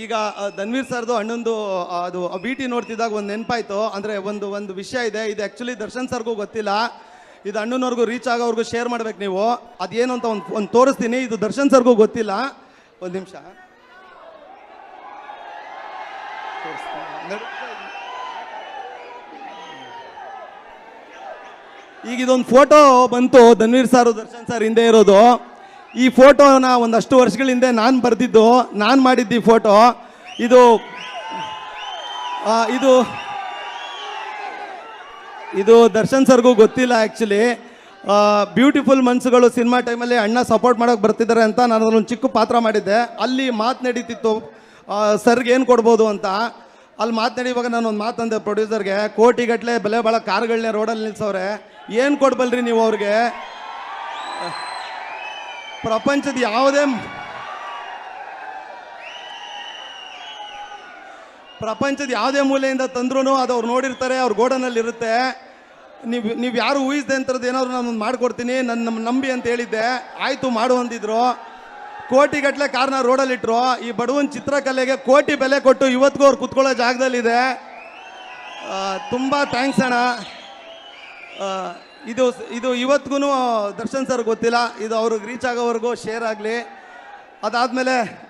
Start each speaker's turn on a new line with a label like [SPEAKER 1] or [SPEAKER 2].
[SPEAKER 1] ಈಗ ಧನ್ವೀರ್ ಸರ್ದು ಅಣ್ಣಂದು ಅದು ವಿ ಟಿ ನೋಡ್ತಿದ್ದಾಗ ಒಂದು ನೆನಪಾಯ್ತು. ಅಂದರೆ ಒಂದು ವಿಷಯ ಇದೆ, ಇದು ಆ್ಯಕ್ಚುಲಿ ದರ್ಶನ್ ಸರ್ಗೂ ಗೊತ್ತಿಲ್ಲ, ಇದು ಅಣ್ಣನವ್ರಿಗೂ ರೀಚ್ ಆಗೋವ್ರಿಗೂ ಶೇರ್ ಮಾಡ್ಬೇಕು ನೀವು. ಅದೇನು ಅಂತ ಒಂದು ತೋರಿಸ್ತೀನಿ, ಇದು ದರ್ಶನ್ ಸರ್ಗೂ ಗೊತ್ತಿಲ್ಲ. ಒಂದು ನಿಮಿಷ ಈಗ ಇದೊಂದು ಫೋಟೋ ಬಂತು, ಧನ್ವೀರ್ ಸರ್ ದರ್ಶನ್ ಸರ್ ಹಿಂದೆ ಇರೋದು. ಈ ಫೋಟೋನ ಒಂದಷ್ಟು ವರ್ಷಗಳ ಹಿಂದೆ ನಾನು ಬರೆದಿದ್ದು, ನಾನು ಮಾಡಿದ್ದು ಈ ಫೋಟೋ. ಇದು ಇದು ಇದು ದರ್ಶನ್ ಸರ್ಗೂ ಗೊತ್ತಿಲ್ಲ ಆ್ಯಕ್ಚುಲಿ. ಬ್ಯೂಟಿಫುಲ್ ಮನ್ಸುಗಳು ಸಿನಿಮಾ ಟೈಮಲ್ಲಿ ಅಣ್ಣ ಸಪೋರ್ಟ್ ಮಾಡೋಕೆ ಬರ್ತಿದ್ದಾರೆ ಅಂತ ನಾನು ಅದೊಂದು ಚಿಕ್ಕ ಪಾತ್ರ ಮಾಡಿದ್ದೆ. ಅಲ್ಲಿ ಮಾತು ನಡೀತಿತ್ತು ಸರ್ಗೆ ಏನು ಕೊಡ್ಬೋದು ಅಂತ. ಅಲ್ಲಿ ಮಾತನಾಡಿವಾಗ ನಾನು ಒಂದು ಮಾತಂದೆ ಪ್ರೊಡ್ಯೂಸರ್ಗೆ, ಕೋಟಿಗಟ್ಟಲೆ ಬೆಲೆ ಭಾಳ ಕಾರ್ಗಳನ್ನೇ ರೋಡಲ್ಲಿ ನಿಲ್ಸವ್ರೆ, ಏನು ಕೊಡ್ಬಲ್ರಿ ನೀವು ಅವ್ರಿಗೆ? ಪ್ರಪಂಚದ ಯಾವುದೇ ಮೂಲೆಯಿಂದ ತಂದ್ರೂ ಅದು ಅವ್ರು ನೋಡಿರ್ತಾರೆ, ಅವ್ರ ಗೋಡನಲ್ಲಿ ಇರುತ್ತೆ. ನೀವು ಯಾರು ಊಹಿಸ್ದೆ ಅಂತರದ್ದು ಏನಾದ್ರು ನಾನು ಮಾಡಿಕೊಡ್ತೀನಿ, ನಮ್ಮ ನಂಬಿ ಅಂತ ಹೇಳಿದ್ದೆ. ಆಯಿತು ಮಾಡು ಅಂದಿದ್ರು. ಕೋಟಿಗಟ್ಟಲೆ ಕಾರ್ನ ರೋಡಲ್ಲಿಟ್ಟರು. ಈ ಬಡವನ ಚಿತ್ರಕಲೆಗೆ ಕೋಟಿ ಬೆಲೆ ಕೊಟ್ಟು ಇವತ್ತಿಗೂ ಅವ್ರು ಕುತ್ಕೊಳ್ಳೋ ಜಾಗದಲ್ಲಿದೆ. ತುಂಬ ಥ್ಯಾಂಕ್ಸ್ ಅಣ್ಣ. ಇದು ಇವತ್ತಿಗೂ ದರ್ಶನ್ ಸರ್ ಗೊತ್ತಿಲ್ಲ, ಇದು ಅವ್ರಿಗೆ ರೀಚ್ ಆಗೋವರೆಗೂ ಶೇರ್ ಆಗಲಿ. ಅದಾದಮೇಲೆ